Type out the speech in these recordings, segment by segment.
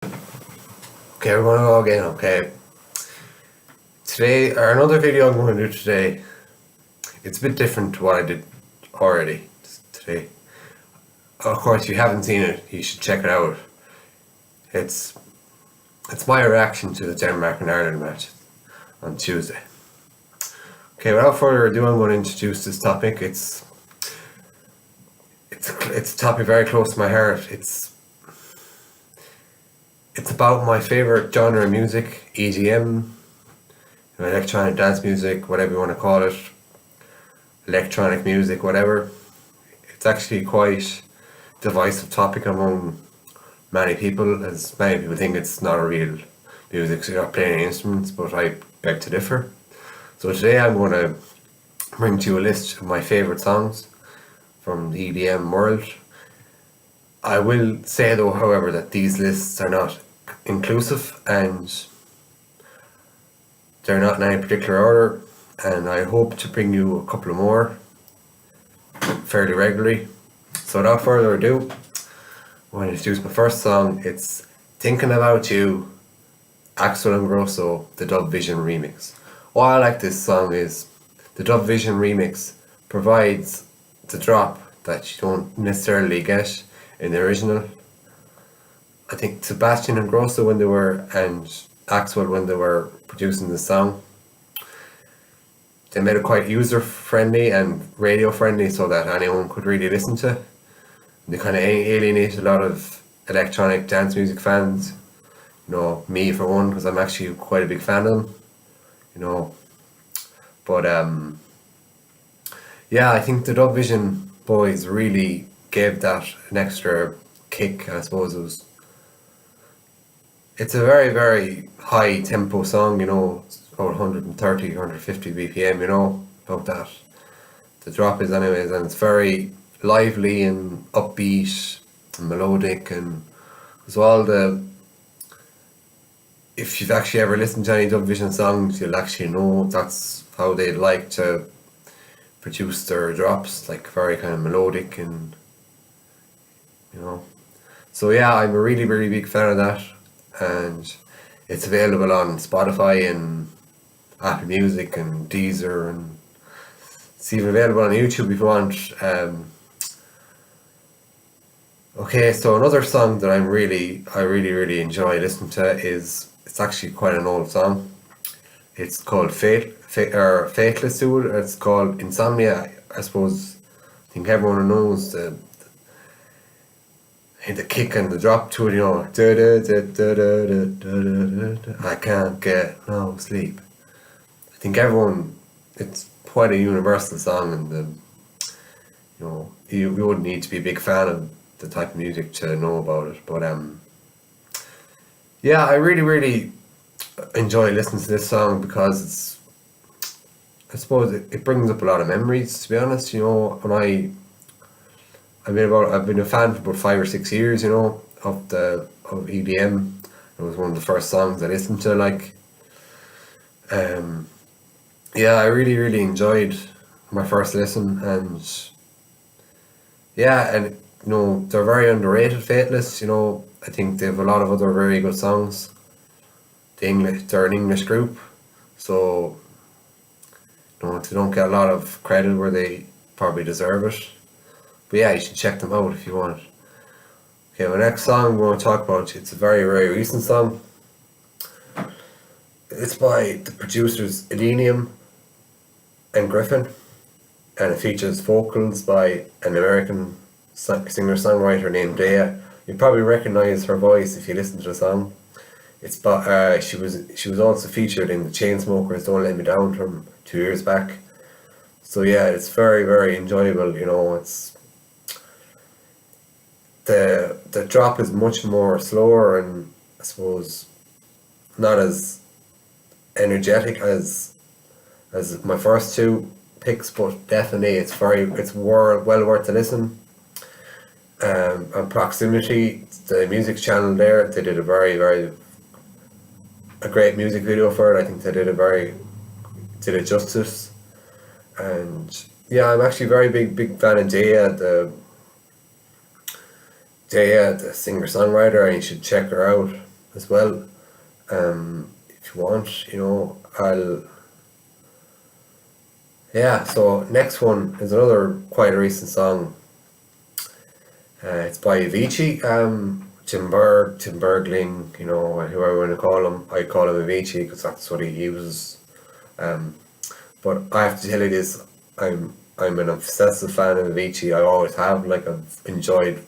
Okay, we're gonna go again, okay. Today, or another video I'm going to do today, it's a bit different to what I did already today. Of course, if you haven't seen it, you should check it out. It's my reaction to the Denmark and Ireland match on Tuesday. Okay, without further ado, I'm going to introduce this topic. It's a topic very close to my heart. It's about my favorite genre of music, EDM, electronic dance music, whatever you want to call it, electronic music, whatever. It's actually quite divisive topic among many people, as many people think it's not a real music, so you're not playing instruments, but I beg to differ. So today I'm going to bring to you a list of my favourite songs from the EDM world. I will say though, however, that these lists are not inclusive and they're not in any particular order, and I hope to bring you a couple of more fairly regularly. So without further ado, I want to introduce my first song. It's Thinking About You, Axel and Grosso, the Dub Vision remix. Why I like this song is the Dub Vision remix provides the drop that you don't necessarily get in the original. I think Sebastian and Grosso and Axel when they were producing the song, they made it quite user friendly and radio friendly so that anyone could really listen to. They kind of alienated a lot of electronic dance music fans, me for one, because I'm actually quite a big fan of them, but yeah, I think the Dub Vision boys really gave that an extra kick. I suppose it's a very, very high tempo song, about 130, 150 BPM, about that. The drop is anyways, and it's very lively and upbeat and melodic, and as well if you've actually ever listened to any Dub Vision songs, you'll actually know that's how they like to produce their drops, like very kind of melodic and so yeah, I'm a really, really big fan of that, and it's available on Spotify and Apple Music and Deezer, and it's even available on YouTube if you want. Okay, so another song that I really, really enjoy listening to it's actually quite an old song. It's called Fateless Duel. It's called Insomnia. I suppose I think everyone knows the kick and the drop to it, I can't get no sleep. I think it's quite a universal song, and you wouldn't need to be a big fan of the type of music to know about it. But yeah, I really, really enjoy listening to this song because I suppose it brings up a lot of memories, to be honest. When I've been a fan for about 5 or 6 years, of EDM. It was one of the first songs I listened to. Yeah, I really, really enjoyed my first listen, and yeah, and they're very underrated. Fateless, I think they have a lot of other very good songs. They're an English group, so they don't get a lot of credit where they probably deserve it. But yeah, you should check them out if you want. Okay, my next song we're going to talk about, it's a very, very recent song. It's by the producers EDM and Griffin, and it features vocals by an American singer-songwriter named Dea. You probably recognize her voice if you listen to the song. She was also featured in the Chainsmokers' "Don't Let Me Down" from 2 years back. So yeah, it's very, very enjoyable. It's the drop is much more slower, and I suppose not as energetic as my first two picks, but definitely it's well worth a listen. And Proximity, the music channel there, they did a very, very a great music video for it. I think they did it justice. And yeah, I'm actually very big fan of Dea, the singer-songwriter, and you should check her out. as well. If you want, so next one is another quite a recent song. It's by Avicii, Tim Bergling, whoever you want to call him. I call him Avicii because that's what he uses. But I have to tell you this, I'm an obsessive fan of Avicii. I always have. Like, I've enjoyed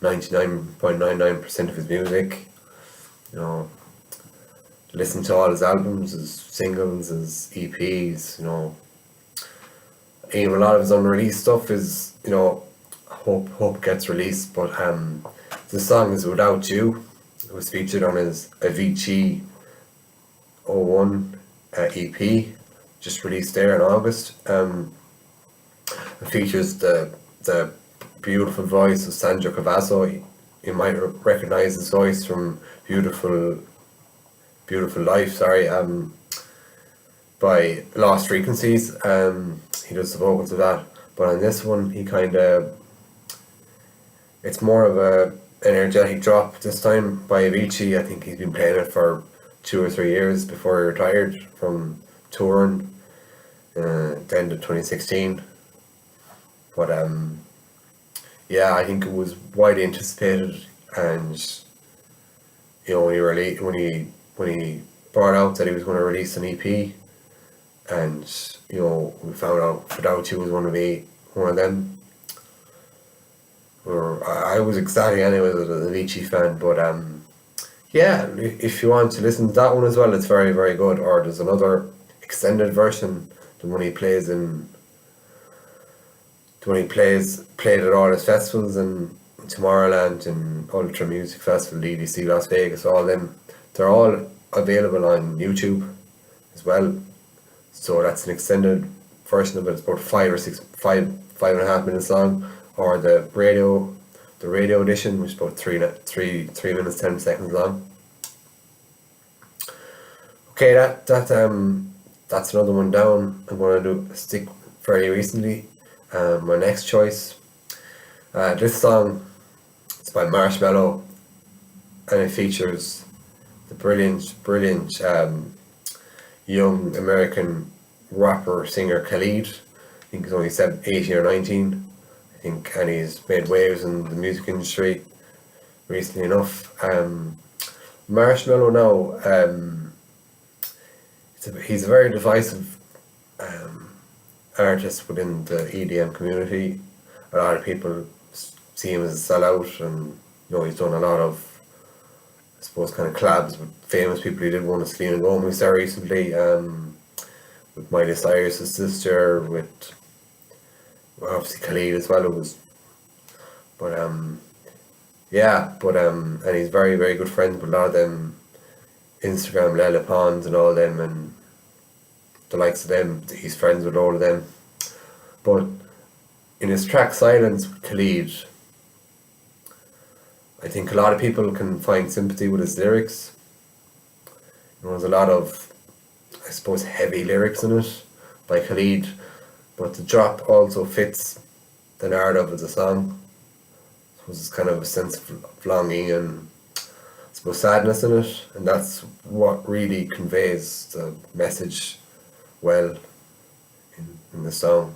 99.99% of his music. Listen to all his albums, his singles, his EPs. Even a lot of his unreleased stuff is, hope gets released. But the song is "Without You." It was featured on his Avicii '01 EP, just released there in August. It features the beautiful voice of Sandro Cavazzo. You might recognize his voice from Beautiful Life. By Lost Frequencies. He does the vocals of that. But on this one, it's more of a energetic drop this time by Avicii. I think he's been playing it for 2 or 3 years before he retired from touring at the end of 2016. But I think it was widely anticipated, and when he brought out that he was going to release an EP, and we found out Without You was one of them. I was ecstatic anyway as an Avicii fan, but if you want to listen to that one as well, it's very, very good. Or there's another extended version, the one he plays played at all his festivals in Tomorrowland and Ultra Music Festival, EDC Las Vegas, all them. They're all available on YouTube as well. So that's an extended version of it. It's about 5.5 minutes long. Or the radio edition, which is about 3 minutes 10 seconds long. Okay, that's another one down. I'm going to stick fairly recently. My next choice, this song, it's by Marshmello, and it features the brilliant young American rapper singer Khalid. I think he's only 18 or 19. I think, and he's made waves in the music industry recently enough. Marshmello now, he's a very divisive artist within the EDM community. A lot of people see him as a sellout, and he's done a lot of, I suppose, kind of collabs with famous people. He did one with Selena Gomez there recently, with Miley Cyrus's sister, with obviously Khalid as well. And he's very, very good friends with a lot of them Instagram Lele Pons and all of them, and the likes of them. He's friends with all of them. But in his track Silence with Khalid, I think a lot of people can find sympathy with his lyrics. There's a lot of, I suppose, heavy lyrics in it by Khalid, but the drop also fits the narrative of the song. So it's kind of a sense of longing and, I suppose, sadness in it, and that's what really conveys the message well in the song.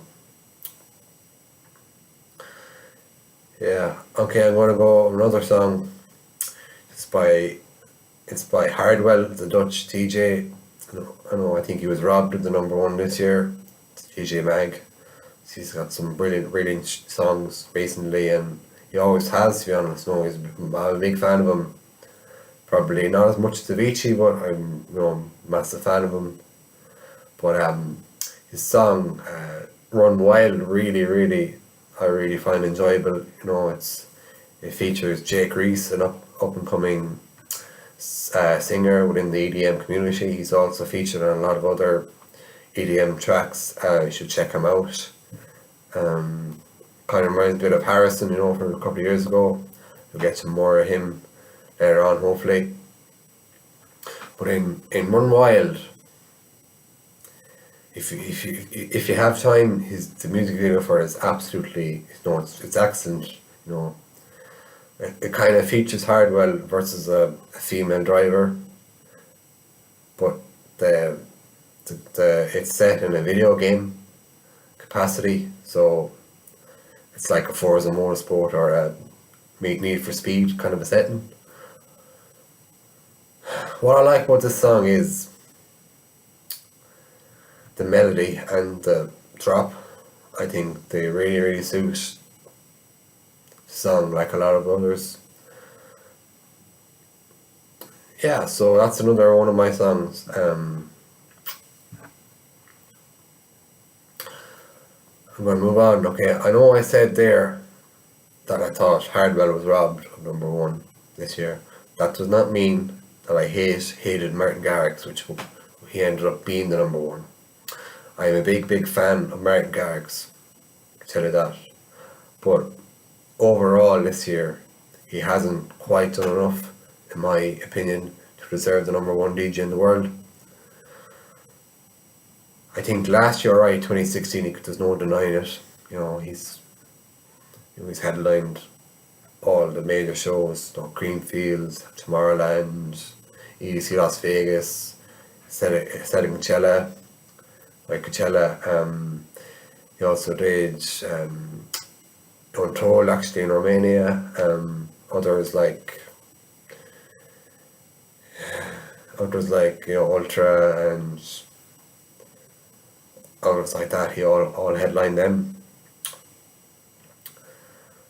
Okay, I'm going to go another song. It's by Hardwell, the Dutch DJ. I think he was robbed of the #1 this year, DJ Mag. He's got some brilliant songs recently, and he always has, to be honest. I'm a big fan of him. Probably not as much as Avicii, but I'm a massive fan of him. But his song Run Wild, I really find enjoyable. It features Jake Reese, an up and coming singer within the EDM community. He's also featured on a lot of other EDM tracks. You should check him out. Kind of reminds me a bit of Harrison, from a couple of years ago. We'll get some more of him later on, hopefully. But in Run Wild, if you have time, the music video for it is absolutely, it's excellent. It kind of features Hardwell versus a female driver, but the, it's set in a video game capacity, so it's like a Forza Motorsport or a Need for Speed kind of a setting. What I like about this song is the melody and the drop. I think they really suit the song like a lot of others. Yeah, so that's another one of my songs. I'm going to move on. Okay, I know I said there that I thought Hardwell was robbed of number one this year. That does not mean that I hated Martin Garrix, which he ended up being the number one. I am a big fan of Martin Garrix, I tell you that. But overall this year, he hasn't quite done enough, in my opinion, to deserve the number one DJ in the world. I think last year, right, 2016, there's no denying it. He's headlined all the major shows, Greenfields, Tomorrowland, EDC Las Vegas, said in Coachella. Like Coachella, he also did Untold actually in Romania. Others like Ultra and others like that. He all headlined them.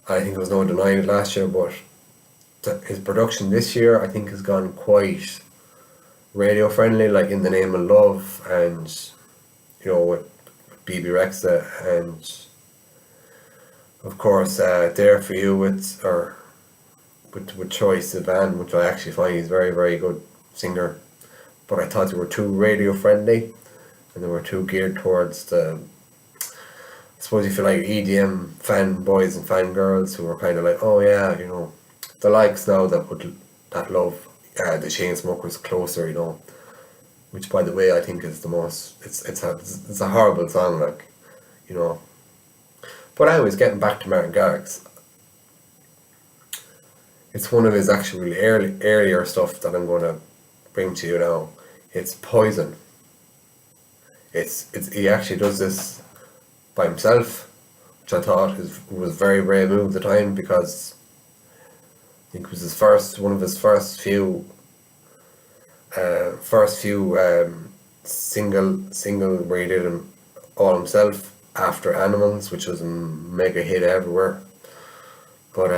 I think there was no denying it last year, but his production this year I think has gone quite radio friendly, like In the Name of Love and with BB Rexa and of course There For You with Troye Sivan, which I actually find he's very good singer, but I thought they were too radio friendly and they were too geared towards the, I suppose you feel like EDM fanboys and fangirls who are kind of like, oh yeah, the likes now that love the Chainsmokers Closer, which by the way I think is the most, it's a horrible song, like, But anyways, getting back to Martin Garrix, it's one of his actually earlier stuff that I'm going to bring to you now. It's Poison. He actually does this by himself, which I thought was very brave move at the time, because I think it was one of his first few single where he did them all himself after Animals, which was a mega hit everywhere. But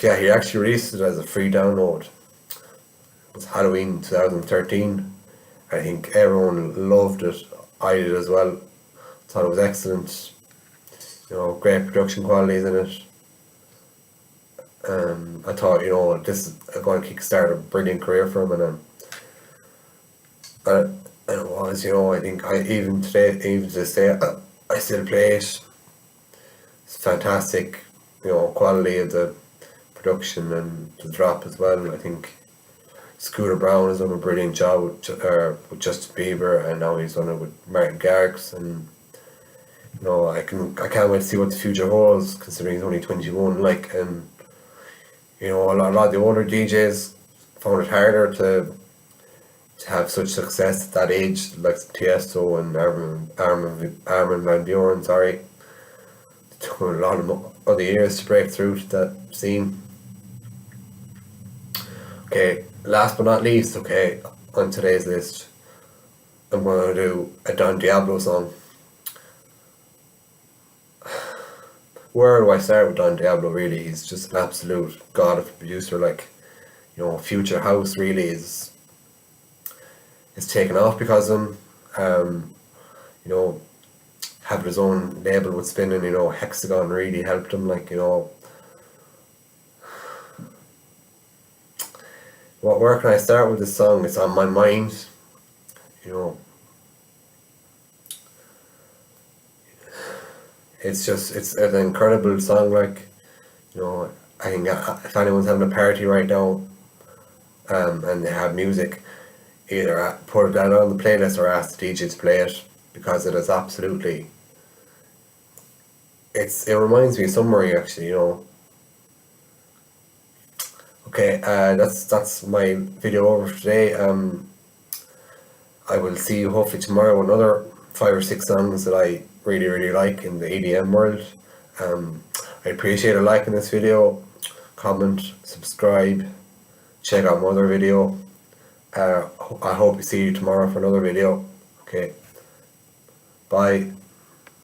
yeah, he actually released it as a free download. It was Halloween 2013. I think everyone loved it. I did as well. Thought it was excellent. Great production qualities in it. I thought, this is going to kickstart a brilliant career for him, and it was, I think even to this day, I still play it. It's fantastic, quality of the production and the drop as well. I think Scooter Braun has done a brilliant job with Justin Bieber, and now he's done it with Martin Garrix, and I can't wait to see what the future holds, considering he's only 21. A lot of the older DJs found it harder to have such success at that age, like Tiesto and Armin van Buuren. Sorry, it took a lot of other years to break through to that scene. Okay, last but not least, on today's list, I'm going to do a Don Diablo song. Where do I start with Don Diablo, really? He's just an absolute god of a producer. Future House really is taken off because of him. Having his own label with spinning, Hexagon really helped him, where can I start with this song? It's on my mind, it's an incredible song, I think if anyone's having a party right now, and they have music, either put that on the playlist or ask the DJ to play it, because it is absolutely, it reminds me of Summery actually, Okay, that's my video over for today. I will see you hopefully tomorrow with another 5 or 6 songs that I really like in the EDM world. I appreciate a like in this video, comment, subscribe, check out my other video. I hope to see you tomorrow for another video. Okay, bye.